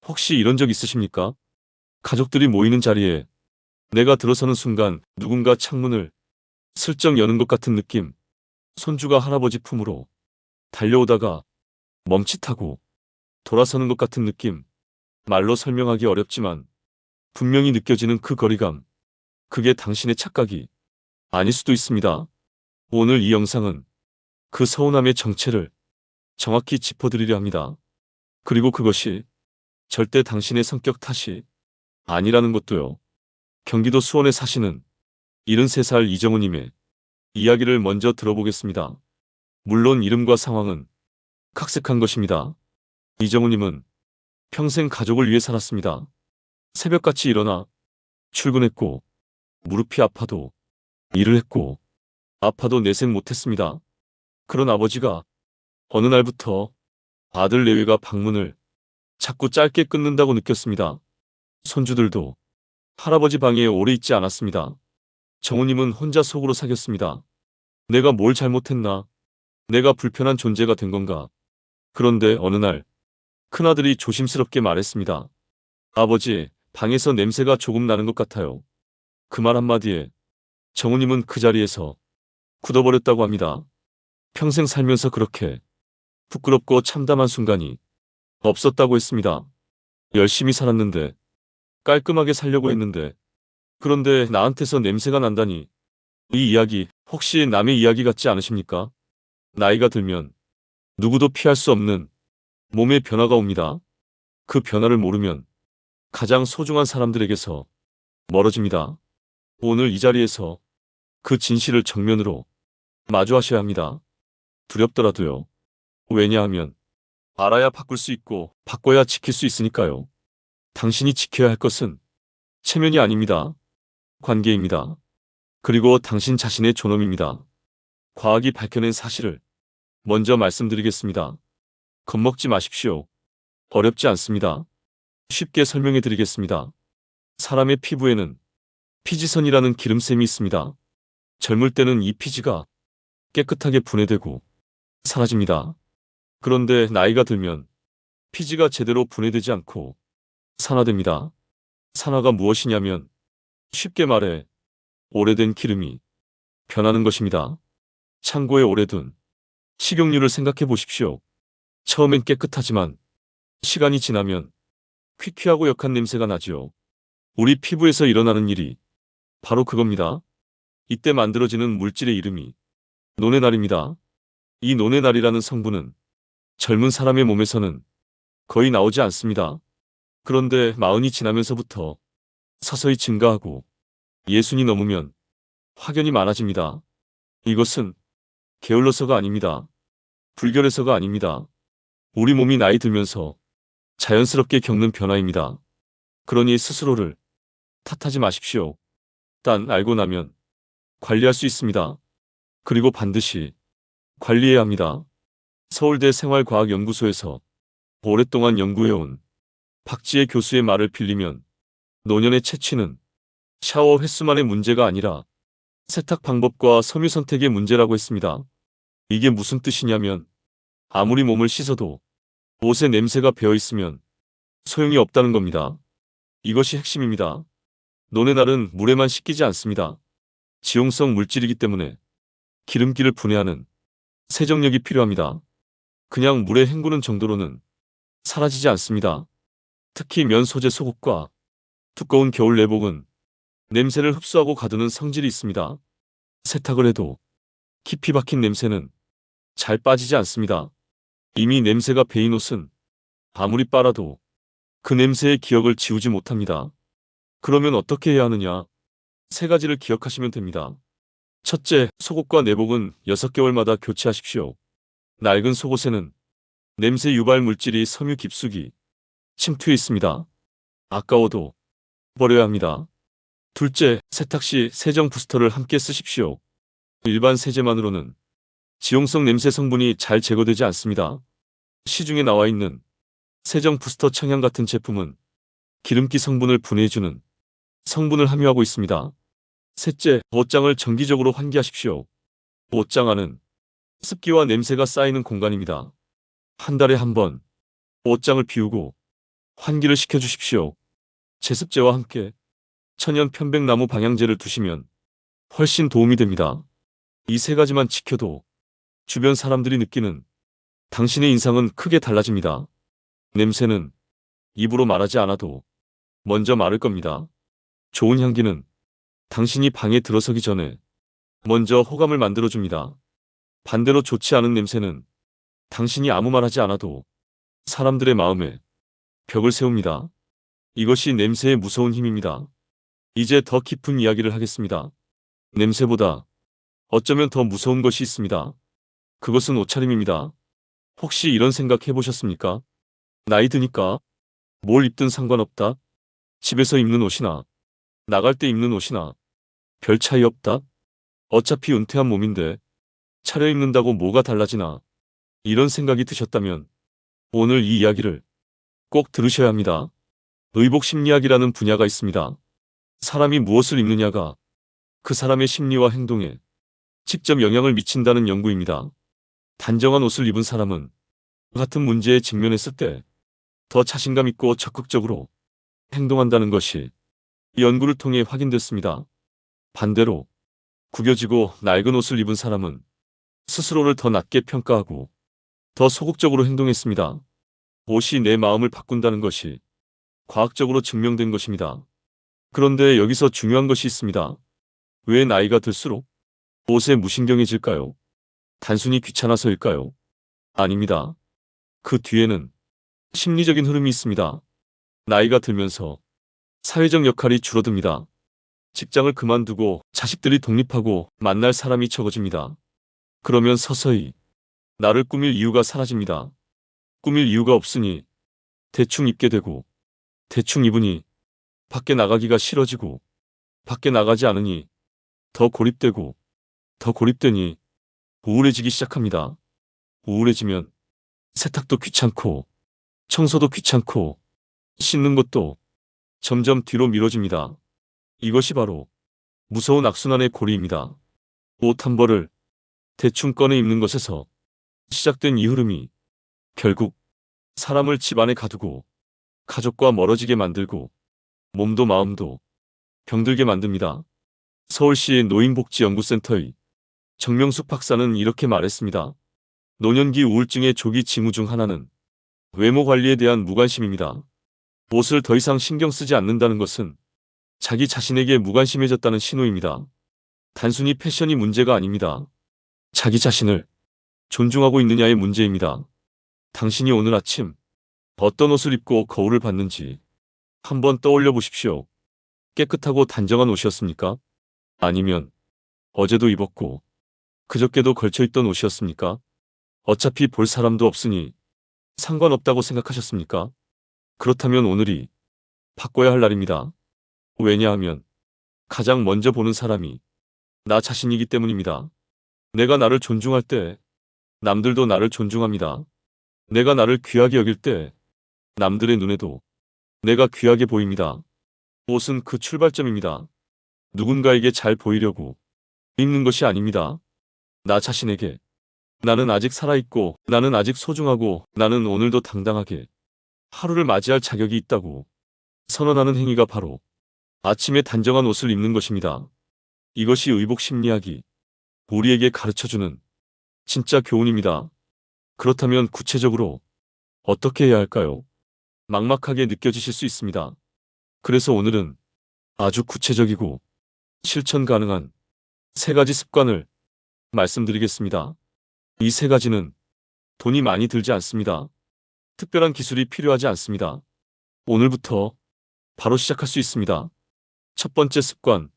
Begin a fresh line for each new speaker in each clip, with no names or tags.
혹시 이런 적 있으십니까? 가족들이 모이는 자리에 내가 들어서는 순간 누군가 창문을 슬쩍 여는 것 같은 느낌. 손주가 할아버지 품으로 달려오다가 멈칫하고 돌아서는 것 같은 느낌. 말로 설명하기 어렵지만 분명히 느껴지는 그 거리감. 그게 당신의 착각이 아닐 수도 있습니다. 오늘 이 영상은 그 서운함의 정체를 정확히 짚어드리려 합니다. 그리고 그것이 절대 당신의 성격 탓이 아니라는 것도요. 경기도 수원에 사시는 73살 이정우님의 이야기를 먼저 들어보겠습니다. 물론 이름과 상황은 각색한 것입니다. 이정우님은 평생 가족을 위해 살았습니다. 새벽같이 일어나 출근했고 무릎이 아파도 일을 했고 아파도 내색 못했습니다. 그런 아버지가 어느 날부터 아들 내외가 방문을 자꾸 짧게 끊는다고 느꼈습니다. 손주들도 할아버지 방에 오래 있지 않았습니다. 정우님은 혼자 속으로 사겼습니다. 내가 뭘 잘못했나? 내가 불편한 존재가 된 건가? 그런데 어느 날 큰아들이 조심스럽게 말했습니다. 아버지, 방에서 냄새가 조금 나는 것 같아요. 그 말 한마디에 정우님은 그 자리에서 굳어버렸다고 합니다. 평생 살면서 그렇게 부끄럽고 참담한 순간이 없었다고 했습니다. 열심히 살았는데, 깔끔하게 살려고 했는데, 그런데 나한테서 냄새가 난다니. 이 이야기 혹시 남의 이야기 같지 않으십니까? 나이가 들면 누구도 피할 수 없는 몸의 변화가 옵니다. 그 변화를 모르면 가장 소중한 사람들에게서 멀어집니다. 오늘 이 자리에서 그 진실을 정면으로 마주하셔야 합니다. 두렵더라도요. 왜냐하면 알아야 바꿀 수 있고 바꿔야 지킬 수 있으니까요. 당신이 지켜야 할 것은 체면이 아닙니다. 관계입니다. 그리고 당신 자신의 존엄입니다. 과학이 밝혀낸 사실을 먼저 말씀드리겠습니다. 겁먹지 마십시오. 어렵지 않습니다. 쉽게 설명해 드리겠습니다. 사람의 피부에는 피지선이라는 기름샘이 있습니다. 젊을 때는 이 피지가 깨끗하게 분해되고 사라집니다. 그런데 나이가 들면 피지가 제대로 분해되지 않고 산화됩니다. 산화가 무엇이냐면 쉽게 말해 오래된 기름이 변하는 것입니다. 창고에 오래둔 식용유를 생각해 보십시오. 처음엔 깨끗하지만 시간이 지나면 퀴퀴하고 역한 냄새가 나지요. 우리 피부에서 일어나는 일이 바로 그겁니다. 이때 만들어지는 물질의 이름이 노네날입니다. 이 노네날이라는 성분은 젊은 사람의 몸에서는 거의 나오지 않습니다. 그런데 마흔이 지나면서부터 서서히 증가하고 예순이 넘으면 확연히 많아집니다. 이것은 게을러서가 아닙니다. 불결해서가 아닙니다. 우리 몸이 나이 들면서 자연스럽게 겪는 변화입니다. 그러니 스스로를 탓하지 마십시오. 단 알고 나면 관리할 수 있습니다. 그리고 반드시 관리해야 합니다. 서울대 생활과학연구소에서 오랫동안 연구해온 박지혜 교수의 말을 빌리면 노년의 채취는 샤워 횟수만의 문제가 아니라 세탁 방법과 섬유 선택의 문제라고 했습니다. 이게 무슨 뜻이냐면 아무리 몸을 씻어도 옷에 냄새가 배어 있으면 소용이 없다는 겁니다. 이것이 핵심입니다. 노네날은 물에만 씻기지 않습니다. 지용성 물질이기 때문에 기름기를 분해하는 세정력이 필요합니다. 그냥 물에 헹구는 정도로는 사라지지 않습니다. 특히 면 소재 속옷과 두꺼운 겨울 내복은 냄새를 흡수하고 가두는 성질이 있습니다. 세탁을 해도 깊이 박힌 냄새는 잘 빠지지 않습니다. 이미 냄새가 배인 옷은 아무리 빨아도 그 냄새의 기억을 지우지 못합니다. 그러면 어떻게 해야 하느냐? 세 가지를 기억하시면 됩니다. 첫째, 속옷과 내복은 6개월마다 교체하십시오. 낡은 속옷에는 냄새 유발 물질이 섬유 깊숙이 침투해 있습니다. 아까워도 버려야 합니다. 둘째, 세탁 시 세정 부스터를 함께 쓰십시오. 일반 세제만으로는 지용성 냄새 성분이 잘 제거되지 않습니다. 시중에 나와 있는 세정 부스터 청향 같은 제품은 기름기 성분을 분해해주는 성분을 함유하고 있습니다. 셋째, 옷장을 정기적으로 환기하십시오. 옷장 안은 습기와 냄새가 쌓이는 공간입니다. 한 달에 한 번 옷장을 비우고 환기를 시켜주십시오. 제습제와 함께 천연 편백나무 방향제를 두시면 훨씬 도움이 됩니다. 이 세 가지만 지켜도 주변 사람들이 느끼는 당신의 인상은 크게 달라집니다. 냄새는 입으로 말하지 않아도 먼저 말할 겁니다. 좋은 향기는 당신이 방에 들어서기 전에 먼저 호감을 만들어줍니다. 반대로 좋지 않은 냄새는 당신이 아무 말 하지 않아도 사람들의 마음에 벽을 세웁니다. 이것이 냄새의 무서운 힘입니다. 이제 더 깊은 이야기를 하겠습니다. 냄새보다 어쩌면 더 무서운 것이 있습니다. 그것은 옷차림입니다. 혹시 이런 생각 해보셨습니까? 나이 드니까 뭘 입든 상관없다. 집에서 입는 옷이나 나갈 때 입는 옷이나 별 차이 없다. 어차피 은퇴한 몸인데 차려입는다고 뭐가 달라지나. 이런 생각이 드셨다면 오늘 이 이야기를 꼭 들으셔야 합니다. 의복 심리학이라는 분야가 있습니다. 사람이 무엇을 입느냐가 그 사람의 심리와 행동에 직접 영향을 미친다는 연구입니다. 단정한 옷을 입은 사람은 같은 문제에 직면했을 때 더 자신감 있고 적극적으로 행동한다는 것이 이 연구를 통해 확인됐습니다. 반대로 구겨지고 낡은 옷을 입은 사람은 스스로를 더 낮게 평가하고 더 소극적으로 행동했습니다. 옷이 내 마음을 바꾼다는 것이 과학적으로 증명된 것입니다. 그런데 여기서 중요한 것이 있습니다. 왜 나이가 들수록 옷에 무신경해질까요? 단순히 귀찮아서일까요? 아닙니다. 그 뒤에는 심리적인 흐름이 있습니다. 나이가 들면서 사회적 역할이 줄어듭니다. 직장을 그만두고 자식들이 독립하고 만날 사람이 적어집니다. 그러면 서서히 나를 꾸밀 이유가 사라집니다. 꾸밀 이유가 없으니 대충 입게 되고 대충 입으니 밖에 나가기가 싫어지고 밖에 나가지 않으니 더 고립되고 더 고립되니 우울해지기 시작합니다. 우울해지면 세탁도 귀찮고 청소도 귀찮고 씻는 것도 점점 뒤로 미뤄집니다. 이것이 바로 무서운 악순환의 고리입니다. 옷 한 벌을 대충 꺼내 입는 것에서 시작된 이 흐름이 결국 사람을 집 안에 가두고 가족과 멀어지게 만들고 몸도 마음도 병들게 만듭니다. 서울시 노인복지연구센터의 정명숙 박사는 이렇게 말했습니다. 노년기 우울증의 조기 징후 중 하나는 외모 관리에 대한 무관심입니다. 옷을 더 이상 신경 쓰지 않는다는 것은 자기 자신에게 무관심해졌다는 신호입니다. 단순히 패션이 문제가 아닙니다. 자기 자신을 존중하고 있느냐의 문제입니다. 당신이 오늘 아침 어떤 옷을 입고 거울을 봤는지 한번 떠올려 보십시오. 깨끗하고 단정한 옷이었습니까? 아니면 어제도 입었고 그저께도 걸쳐있던 옷이었습니까? 어차피 볼 사람도 없으니 상관없다고 생각하셨습니까? 그렇다면 오늘이 바꿔야 할 날입니다. 왜냐하면 가장 먼저 보는 사람이 나 자신이기 때문입니다. 내가 나를 존중할 때 남들도 나를 존중합니다. 내가 나를 귀하게 여길 때 남들의 눈에도 내가 귀하게 보입니다. 옷은 그 출발점입니다. 누군가에게 잘 보이려고 입는 것이 아닙니다. 나 자신에게 나는 아직 살아있고 나는 아직 소중하고 나는 오늘도 당당하게 하루를 맞이할 자격이 있다고 선언하는 행위가 바로 아침에 단정한 옷을 입는 것입니다. 이것이 의복 심리학이 우리에게 가르쳐주는 진짜 교훈입니다. 그렇다면 구체적으로 어떻게 해야 할까요? 막막하게 느껴지실 수 있습니다. 그래서 오늘은 아주 구체적이고 실천 가능한 세 가지 습관을 말씀드리겠습니다. 이 세 가지는 돈이 많이 들지 않습니다. 특별한 기술이 필요하지 않습니다. 오늘부터 바로 시작할 수 있습니다. 첫 번째 습관,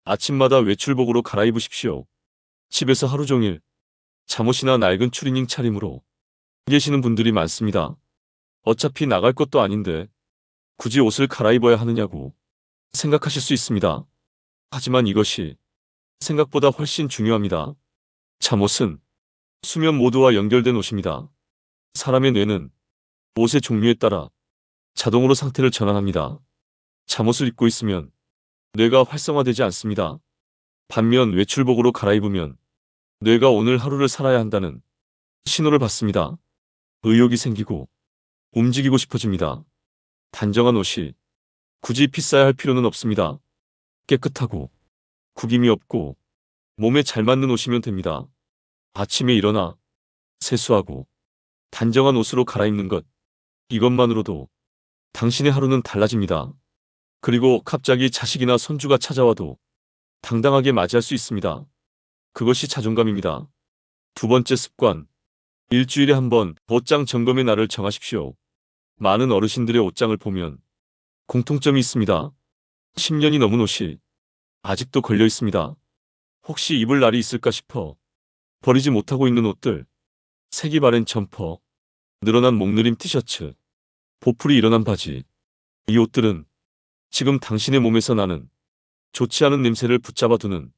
아침마다 외출복으로 갈아입으십시오. 집에서 하루 종일 잠옷이나 낡은 추리닝 차림으로 계시는 분들이 많습니다. 어차피 나갈 것도 아닌데 굳이 옷을 갈아입어야 하느냐고 생각하실 수 있습니다. 하지만 이것이 생각보다 훨씬 중요합니다. 잠옷은 수면 모드와 연결된 옷입니다. 사람의 뇌는 옷의 종류에 따라 자동으로 상태를 전환합니다. 잠옷을 입고 있으면 뇌가 활성화되지 않습니다. 반면 외출복으로 갈아입으면 뇌가 오늘 하루를 살아야 한다는 신호를 받습니다. 의욕이 생기고 움직이고 싶어집니다. 단정한 옷이 굳이 비싸야 할 필요는 없습니다. 깨끗하고 구김이 없고 몸에 잘 맞는 옷이면 됩니다. 아침에 일어나 세수하고 단정한 옷으로 갈아입는 것, 이것만으로도 당신의 하루는 달라집니다. 그리고 갑자기 자식이나 손주가 찾아와도 당당하게 맞이할 수 있습니다. 그것이 자존감입니다. 두 번째 습관, 일주일에 한 번 옷장 점검의 날을 정하십시오. 많은 어르신들의 옷장을 보면 공통점이 있습니다. 10년이 넘은 옷이 아직도 걸려 있습니다. 혹시 입을 날이 있을까 싶어 버리지 못하고 있는 옷들, 색이 바랜 점퍼, 늘어난 목느림 티셔츠, 보풀이 일어난 바지. 이 옷들은 지금 당신의 몸에서 나는 좋지 않은 냄새를 붙잡아두는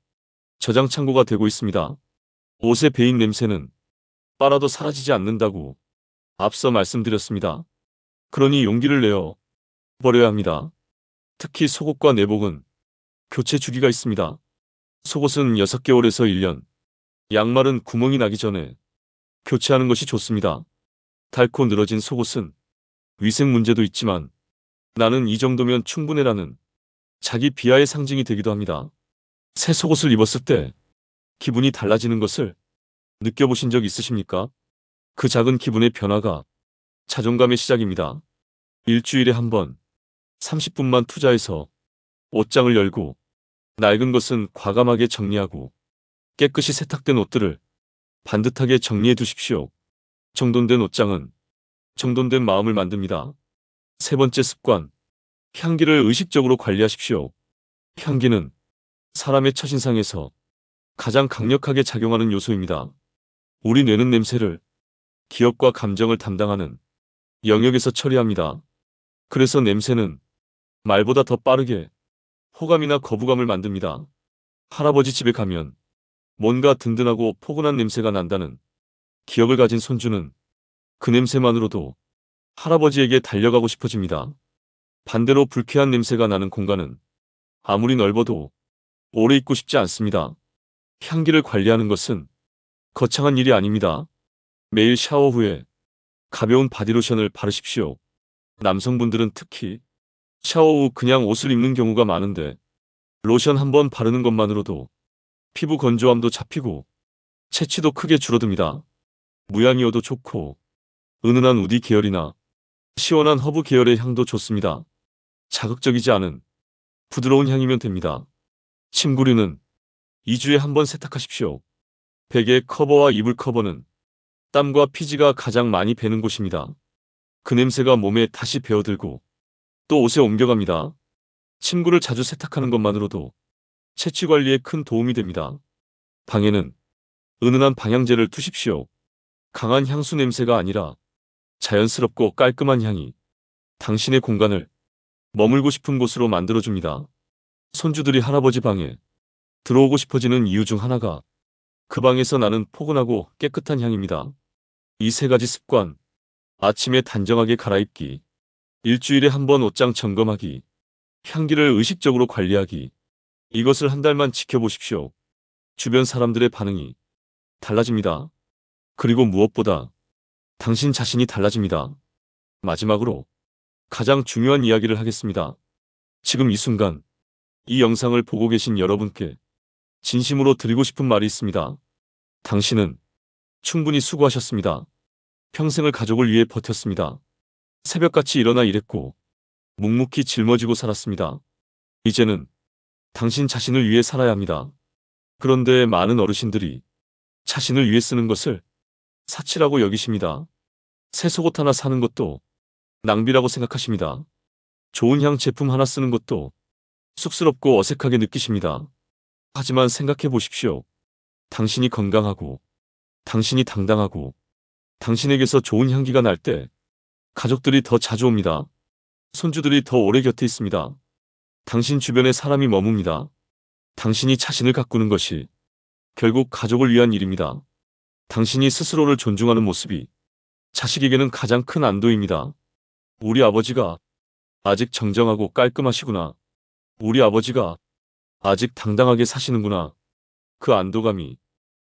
저장 창고가 되고 있습니다. 옷에 배인 냄새는 빨아도 사라지지 않는다고 앞서 말씀드렸습니다. 그러니 용기를 내어 버려야 합니다. 특히 속옷과 내복은 교체 주기가 있습니다. 속옷은 6개월에서 1년, 양말은 구멍이 나기 전에 교체하는 것이 좋습니다. 닳고 늘어진 속옷은 위생 문제도 있지만 나는 이 정도면 충분해라는 자기 비하의 상징이 되기도 합니다. 새 속옷을 입었을 때 기분이 달라지는 것을 느껴보신 적 있으십니까? 그 작은 기분의 변화가 자존감의 시작입니다. 일주일에 한 번 30분만 투자해서 옷장을 열고 낡은 것은 과감하게 정리하고 깨끗이 세탁된 옷들을 반듯하게 정리해 두십시오. 정돈된 옷장은 정돈된 마음을 만듭니다. 세 번째 습관, 향기를 의식적으로 관리하십시오. 향기는 사람의 첫인상에서 가장 강력하게 작용하는 요소입니다. 우리 뇌는 냄새를 기억과 감정을 담당하는 영역에서 처리합니다. 그래서 냄새는 말보다 더 빠르게 호감이나 거부감을 만듭니다. 할아버지 집에 가면 뭔가 든든하고 포근한 냄새가 난다는 기억을 가진 손주는 그 냄새만으로도 할아버지에게 달려가고 싶어집니다. 반대로 불쾌한 냄새가 나는 공간은 아무리 넓어도 오래 있고 싶지 않습니다. 향기를 관리하는 것은 거창한 일이 아닙니다. 매일 샤워 후에 가벼운 바디로션을 바르십시오. 남성분들은 특히 샤워 후 그냥 옷을 입는 경우가 많은데 로션 한 번 바르는 것만으로도 피부 건조함도 잡히고 채취도 크게 줄어듭니다. 무향이어도 좋고 은은한 우디 계열이나 시원한 허브 계열의 향도 좋습니다. 자극적이지 않은 부드러운 향이면 됩니다. 침구류는 2주에 한 번 세탁하십시오. 베개 커버와 이불 커버는 땀과 피지가 가장 많이 배는 곳입니다. 그 냄새가 몸에 다시 배어들고 또 옷에 옮겨갑니다. 침구를 자주 세탁하는 것만으로도 채취 관리에 큰 도움이 됩니다. 방에는 은은한 방향제를 두십시오. 강한 향수 냄새가 아니라 자연스럽고 깔끔한 향이 당신의 공간을 머물고 싶은 곳으로 만들어줍니다. 손주들이 할아버지 방에 들어오고 싶어지는 이유 중 하나가 그 방에서 나는 포근하고 깨끗한 향입니다. 이 세 가지 습관, 아침에 단정하게 갈아입기, 일주일에 한 번 옷장 점검하기, 향기를 의식적으로 관리하기, 이것을 한 달만 지켜보십시오. 주변 사람들의 반응이 달라집니다. 그리고 무엇보다 당신 자신이 달라집니다. 마지막으로 가장 중요한 이야기를 하겠습니다. 지금 이 순간 이 영상을 보고 계신 여러분께 진심으로 드리고 싶은 말이 있습니다. 당신은 충분히 수고하셨습니다. 평생을 가족을 위해 버텼습니다. 새벽같이 일어나 일했고 묵묵히 짊어지고 살았습니다. 이제는 당신 자신을 위해 살아야 합니다. 그런데 많은 어르신들이 자신을 위해 쓰는 것을 사치라고 여기십니다. 새 속옷 하나 사는 것도 낭비라고 생각하십니다. 좋은 향 제품 하나 쓰는 것도 쑥스럽고 어색하게 느끼십니다. 하지만 생각해 보십시오. 당신이 건강하고 당신이 당당하고 당신에게서 좋은 향기가 날 때 가족들이 더 자주 옵니다. 손주들이 더 오래 곁에 있습니다. 당신 주변에 사람이 머뭅니다. 당신이 자신을 가꾸는 것이 결국 가족을 위한 일입니다. 당신이 스스로를 존중하는 모습이 자식에게는 가장 큰 안도입니다. 우리 아버지가 아직 정정하고 깔끔하시구나. 우리 아버지가 아직 당당하게 사시는구나. 그 안도감이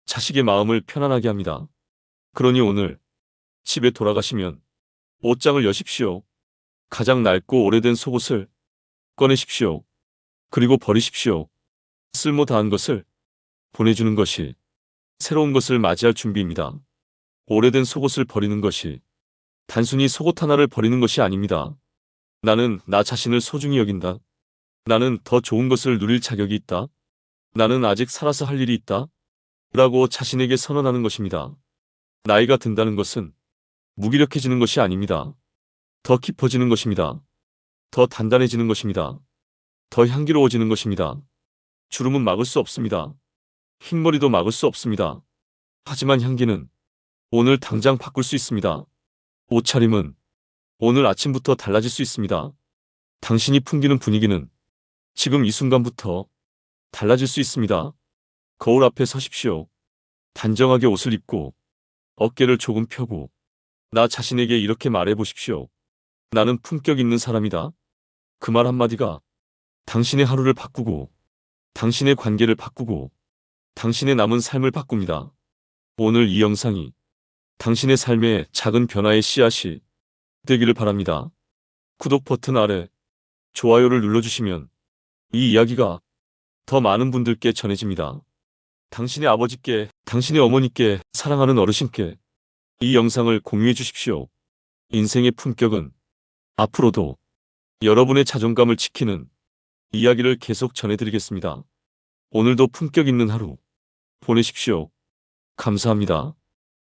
자식의 마음을 편안하게 합니다. 그러니 오늘 집에 돌아가시면 옷장을 여십시오. 가장 낡고 오래된 속옷을 꺼내십시오. 그리고 버리십시오. 쓸모 다한 것을 보내주는 것이 새로운 것을 맞이할 준비입니다. 오래된 속옷을 버리는 것이 단순히 속옷 하나를 버리는 것이 아닙니다. 나는 나 자신을 소중히 여긴다. 나는 더 좋은 것을 누릴 자격이 있다. 나는 아직 살아서 할 일이 있다. 라고 자신에게 선언하는 것입니다. 나이가 든다는 것은 무기력해지는 것이 아닙니다. 더 깊어지는 것입니다. 더 단단해지는 것입니다. 더 향기로워지는 것입니다. 주름은 막을 수 없습니다. 흰머리도 막을 수 없습니다. 하지만 향기는 오늘 당장 바꿀 수 있습니다. 옷차림은 오늘 아침부터 달라질 수 있습니다. 당신이 풍기는 분위기는 지금 이 순간부터 달라질 수 있습니다. 거울 앞에 서십시오. 단정하게 옷을 입고 어깨를 조금 펴고 나 자신에게 이렇게 말해 보십시오. 나는 품격 있는 사람이다. 그 말 한마디가 당신의 하루를 바꾸고 당신의 관계를 바꾸고 당신의 남은 삶을 바꿉니다. 오늘 이 영상이 당신의 삶의 작은 변화의 씨앗이 되기를 바랍니다. 구독 버튼 아래 좋아요를 눌러주시면 이 이야기가 더 많은 분들께 전해집니다. 당신의 아버지께, 당신의 어머니께, 사랑하는 어르신께 이 영상을 공유해 주십시오. 인생의 품격은 앞으로도 여러분의 자존감을 지키는 이야기를 계속 전해드리겠습니다. 오늘도 품격 있는 하루 보내십시오. 감사합니다.